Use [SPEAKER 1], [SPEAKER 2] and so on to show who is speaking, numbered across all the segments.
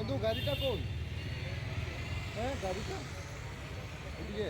[SPEAKER 1] দো গাড়িটা কোন? হ্যাঁ গাড়িটা এদিকে।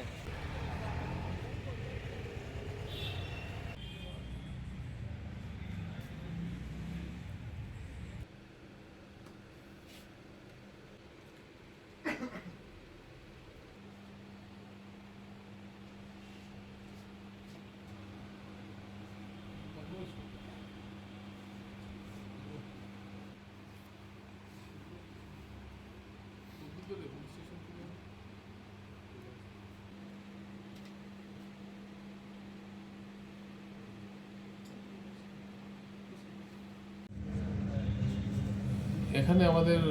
[SPEAKER 2] এখানে আমাদের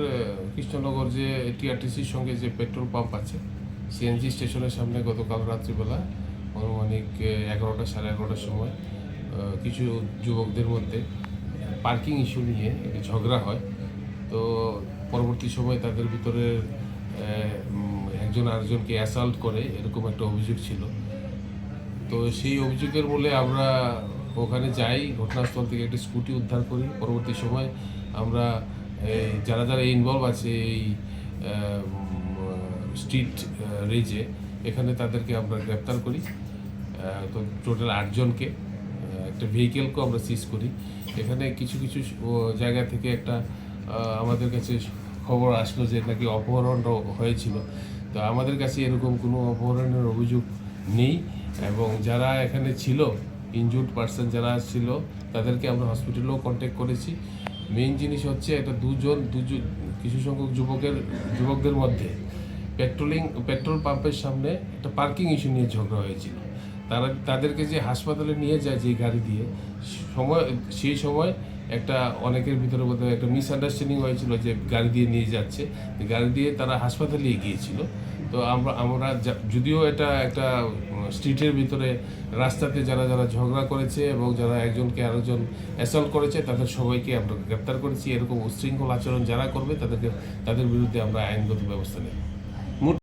[SPEAKER 2] কৃষ্ণনগর যে টিআরটিসির সঙ্গে যে পেট্রোল পাম্প আছে, সিএনজি স্টেশনের সামনে গতকাল রাত্রিবেলা আনুমানিক 11টা সাড়ে 11টার সময় কিছু যুবকদের মধ্যে পার্কিং ইস্যু নিয়ে একটি ঝগড়া হয়। তো পরবর্তী সময় তাদের ভিতরে একজন আরেকজনকে অ্যাসাল্ট করে, এরকম একটা অভিযোগ ছিল। তো সেই অভিযোগের বলে আমরা ওখানে যাই, ঘটনাস্থল থেকে একটি স্কুটি উদ্ধার করি। পরবর্তী সময় আমরা যারা যারা ইনভলভ আছে এই স্ট্রিট রেজে, এখানে তাদেরকে আমরা গ্রেপ্তার করি। তো টোটাল 8জনকে, একটা ভেহিকেলকেও আমরা সিজ করি। এখানে কিছু কিছু জায়গা থেকে একটা আমাদের কাছে খবর আসলো যে নাকি অপহরণ হয়েছিল। তো আমাদের কাছে এরকম কোনো অপহরণের অভিযোগ নেই, এবং যারা এখানে ছিল, ইনজুর্ড পার্সন যারা ছিল, তাদেরকে আমরা হসপিটালেও কন্ট্যাক্ট করেছি। মেইন জিনিস হচ্ছে এটা দুজন কিছু সংখ্যক যুবকদের মধ্যে পেট্রোল পাম্পের সামনে একটা পার্কিং ইস্যু নিয়ে ঝগড়া হয়েছিল। তাদেরকে যে হাসপাতালে নিয়ে যায় যে গাড়ি দিয়ে, সেই সময় একটা অনেকের ভিতরে বোধহয় একটা মিসআন্ডারস্ট্যান্ডিং হয়েছিল যে গাড়ি দিয়ে নিয়ে যাচ্ছে, গাড়ি দিয়ে তারা হাসপাতালে গিয়েছিল। তো আমরা যদিও এটা একটা স্ট্রিটের ভিতরে রাস্তাতে যারা যারা ঝগড়া করেছে এবং যারা একজনকে আরেকজন অ্যাসল্ট করেছে, তাদের সবাইকে আমরা গ্রেপ্তার করেছি। এরকম উচ্ছৃঙ্খল আচরণ যারা করবে তাদের বিরুদ্ধে আমরা আইনগত ব্যবস্থা নেব।